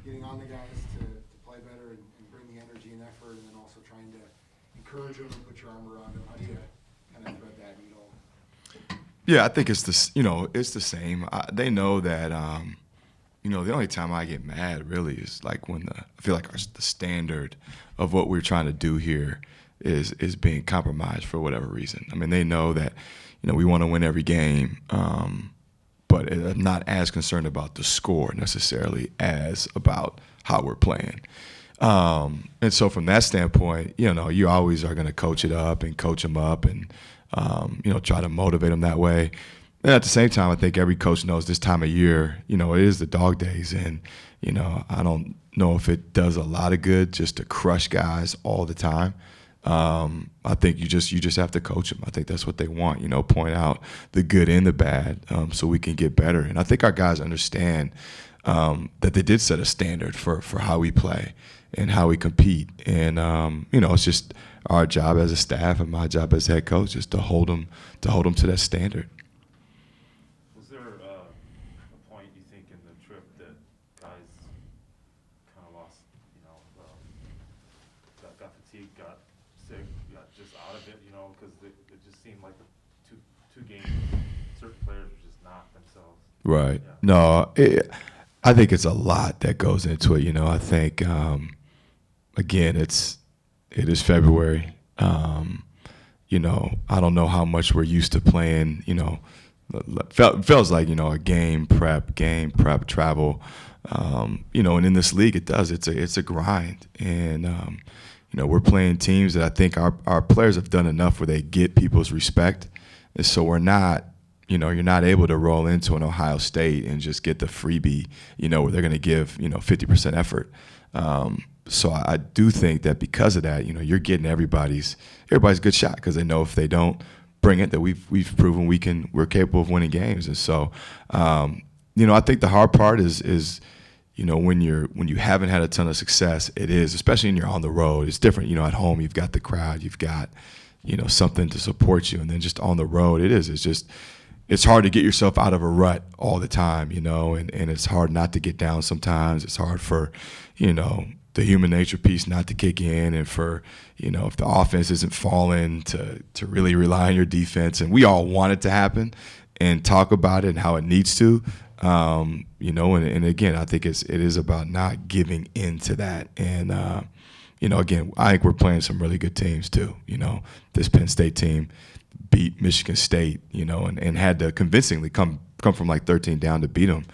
getting on the guys to play better and bring the energy and effort, and then also trying to encourage them and put your arm around them? How do you kind of thread that needle? Yeah, I think it's it's the same. They know that, the only time I get mad really is like when I feel like the standard of what we're trying to do here is being compromised for whatever reason. I mean, they know that, we want to win every game, but I'm not as concerned about the score necessarily as about how we're playing. And so from that standpoint, you always are going to coach it up and coach them up and, try to motivate them that way. And at the same time, I think every coach knows this time of year, it is the dog days. And, I don't know if it does a lot of good just to crush guys all the time. I think you just have to coach them. I think that's what they want, point out the good and the bad so we can get better. And I think our guys understand that they did set a standard for how we play and how we compete. And, it's just our job as a staff and my job as head coach is to hold them to that standard. Was there a point, you think, in the trip that guys kind of lost, got fatigued, got sick, got just out of it, because it just seemed like the two games, certain players were just not themselves. Right. Yeah. No, I think it's a lot that goes into it. I think, again, it is February. I don't know how much we're used to playing, feels like, a game prep, travel, and in this league it does. It's a grind. And, we're playing teams that I think our players have done enough where they get people's respect. And so we're not, you're not able to roll into an Ohio State and just get the freebie, where they're going to give, 50% effort. So I do think that because of that, you're getting everybody's good shot because they know if they don't bring it, that we've proven we're capable of winning games. And so, I think the hard part is when you haven't had a ton of success, it is, especially when you're on the road. It's different. At home you've got the crowd, you've got something to support you, and then just on the road it's hard to get yourself out of a rut all the time, and it's hard not to get down sometimes. It's hard for, the human nature piece not to kick in, and for, if the offense isn't falling, to really rely on your defense. And we all want it to happen and talk about it and how it needs to, and again, I think it is about not giving in to that. And, again, I think we're playing some really good teams too. This Penn State team beat Michigan State, and had to convincingly come from like 13 down to beat them.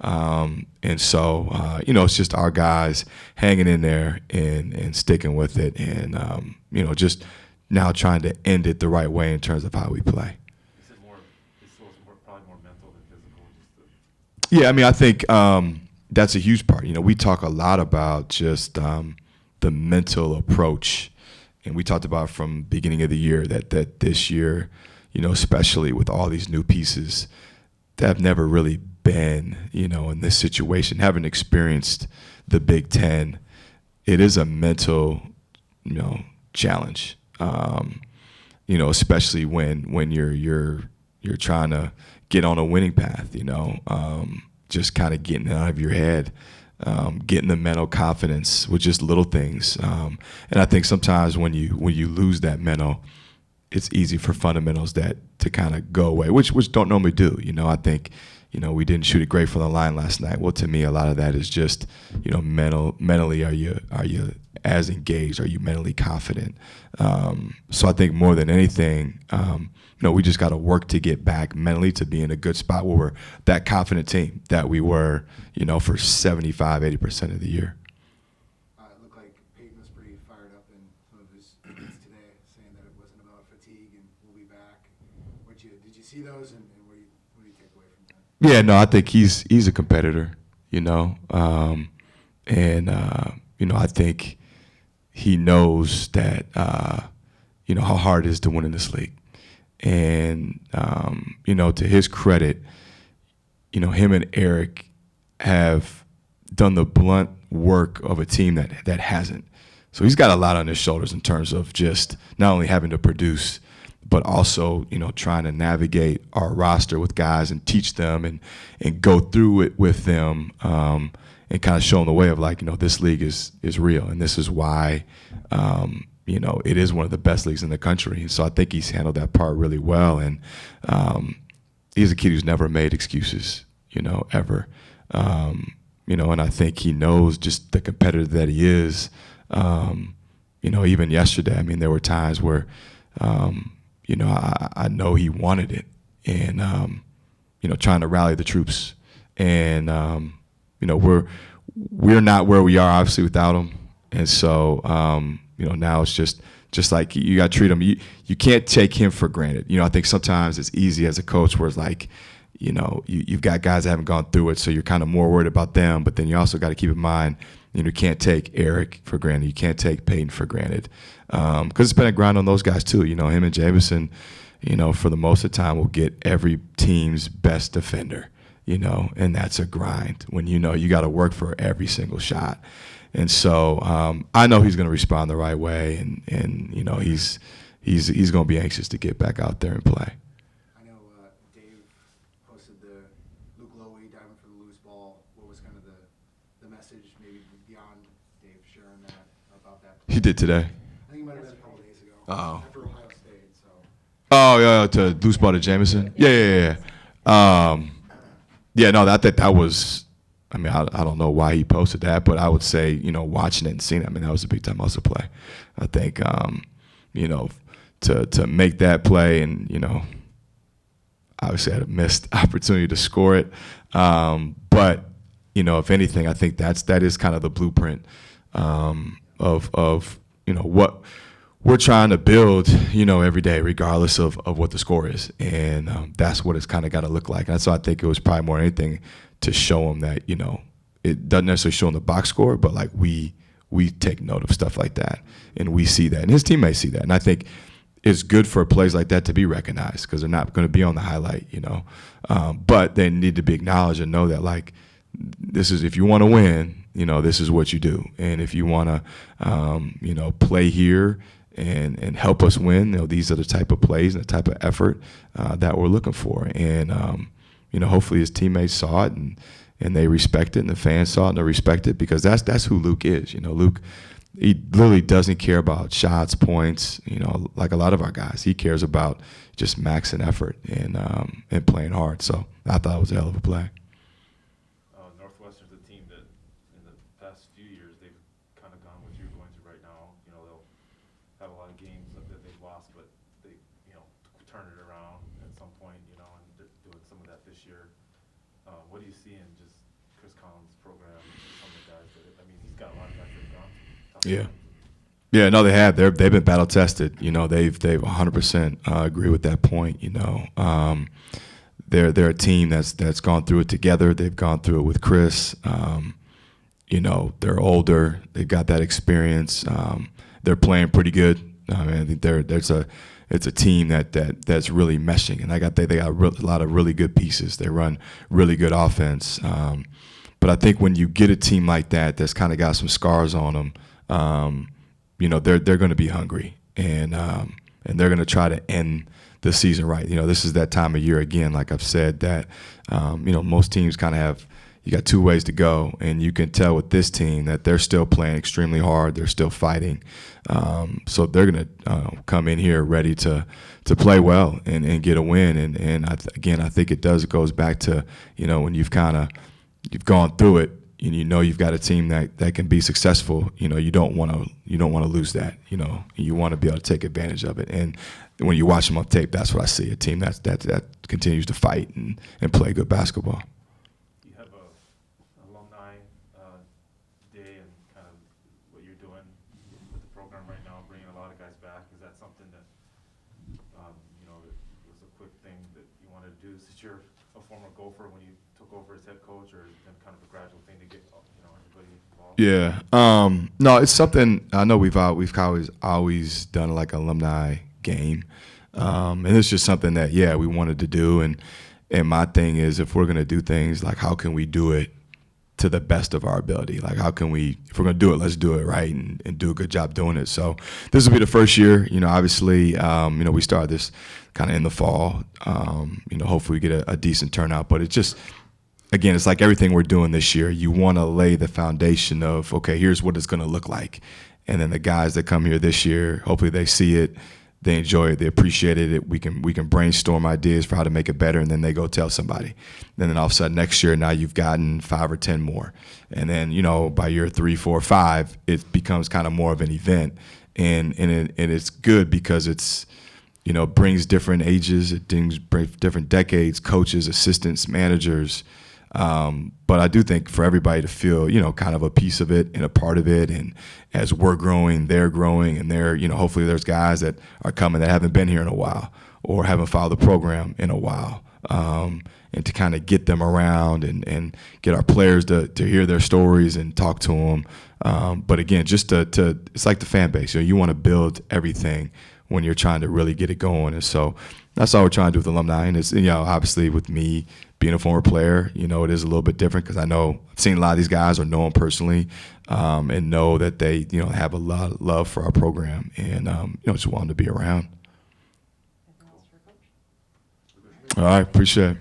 And so, it's just our guys hanging in there and sticking with it, and, just now trying to end it the right way in terms of how we play. It's probably more mental than physical? Yeah, I mean, I think that's a huge part. We talk a lot about just the mental approach, and we talked about from the beginning of the year that this year, especially with all these new pieces that have never really been, in this situation, haven't experienced the Big Ten, it is a mental, challenge. Especially when you're trying to get on a winning path, just kind of getting it out of your head, getting the mental confidence with just little things. And I think sometimes when you lose that mental, it's easy for fundamentals to kind of go away, which don't normally do. I think, we didn't shoot it great from the line last night. Well, to me, a lot of that is just, mentally, are you as engaged? Are you mentally confident? So I think more than anything, we just got to work to get back mentally to be in a good spot where we're that confident team that we were, for 75, 80% of the year. It looked like Peyton was pretty fired up in some of his tweets today, saying that it wasn't about fatigue and we'll be back. Did you see those, and what do you take away from that? Yeah, no, I think he's a competitor, I think he knows that, how hard it is to win in this league. And, to his credit, him and Eric have done the blunt work of a team that hasn't. So he's got a lot on his shoulders in terms of just not only having to produce, but also, trying to navigate our roster with guys and teach them and go through it with them, and kind of show them the way of like, this league is real, and this is why, it is one of the best leagues in the country. And so I think he's handled that part really well. And he's a kid who's never made excuses, ever. And I think he knows just the competitor that he is. Even yesterday, I mean, there were times where, I know he wanted it, and, trying to rally the troops. And, we're not where we are, obviously, without him. And so, now it's just like you got to treat him. You can't take him for granted. I think sometimes it's easy as a coach where it's like, you've got guys that haven't gone through it, so you're kind of more worried about them. But then you also got to keep in mind, you can't take Eric for granted. You can't take Peyton for granted, because it's been a grind on those guys too. Him and Jamison, for the most of the time, will get every team's best defender. And that's a grind when you got to work for every single shot. And so I know he's going to respond the right way, and he's going to be anxious to get back out there and play. I know Dave posted the Luke Lowy diving for the loose ball. What was kind of the message, maybe beyond Dave sharing that about that? He did today. I think it might have been a couple days ago. Oh. After Ohio State. So. Oh yeah, to loose ball to Jamison. Yeah. No, I think that was. I mean, I don't know why he posted that, but I would say, watching it and seeing it, I mean, that was a big time muscle play. I think, to make that play and, obviously had a missed opportunity to score it. But, if anything, I think that is kind of the blueprint of what we're trying to build, every day, regardless of what the score is. And that's what it's kind of got to look like. And so I think it was probably more than anything to show them that, it doesn't necessarily show them the box score, but like we take note of stuff like that, and we see that, and his teammates see that. And I think it's good for plays like that to be recognized, because they're not going to be on the highlight, but they need to be acknowledged and know that, like, this is, if you want to win, this is what you do. And if you want to, play here and help us win, these are the type of plays and the type of effort that we're looking for. And, hopefully his teammates saw it and they respect it, and the fans saw it and they respect it, because that's who Luke is. Luke, he literally doesn't care about shots, points, like a lot of our guys. He cares about just maxing effort and playing hard. So I thought it was a hell of a play. Northwestern's a team that in the past few years they've kind of gone what you're going through right now. They'll have a lot of games that they've lost, but they, turn it around at some point, and they're doing some of that this year. What do you see in just Chris Collins' program, some of the guys he's got a lot of guys that have gone through tough times. Yeah, no, they have. They've been battle tested. They've 100% agree with that point. They're a team that's gone through it together. They've gone through it with Chris. They're older. They've got that experience. They're playing pretty good. I think it's a team that's really meshing, and they got a lot of really good pieces. They run really good offense. But I think when you get a team like that that's kind of got some scars on them, they're going to be hungry, and they're going to try to end the season right. This is that time of year again, like I've said, that most teams kind of have. You got two ways to go, and you can tell with this team that they're still playing extremely hard. They're still fighting, so they're going to come in here ready to play well and get a win. And I think it goes back to when you've gone through it, and you've got a team that can be successful. You don't want to lose that. You want to be able to take advantage of it. And when you watch them on tape, that's what I see, a team that continues to fight and play good basketball. You're a former Gopher when you took over as head coach, or kind of a gradual thing to get everybody involved? Yeah, no, it's something I know we've always done, like an alumni game, and it's just something that we wanted to do. And my thing is, if we're gonna do things, like, how can we do it to the best of our ability? Like, how can we, if we're gonna do it, let's do it right and do a good job doing it. So this will be the first year. Obviously, we started this kind of in the fall. Hopefully we get a decent turnout, but it's just, again, it's like everything we're doing this year. You want to lay the foundation of, okay, here's what it's going to look like. And then the guys that come here this year, hopefully they see it, they enjoy it, they appreciate it. We can brainstorm ideas for how to make it better, and then they go tell somebody. And then all of a sudden next year, now you've gotten 5 or 10 more. And then, by year 3, 4, 5, it becomes kind of more of an event. And it's good because it's, brings different ages, it brings different decades, coaches, assistants, managers. But I do think for everybody to feel, kind of a piece of it and a part of it. And as we're growing, they're growing, and hopefully there's guys that are coming that haven't been here in a while or haven't followed the program in a while. And to kind of get them around and get our players to hear their stories and talk to them. But again, just to it's like the fan base. You want to build everything when you're trying to really get it going. And so that's all we're trying to do with alumni. And it's, obviously with me being a former player, it is a little bit different because I know I've seen a lot of these guys or know them personally, and know that they, have a lot of love for our program and, just want them to be around. Anything else for Coach? All right, appreciate it.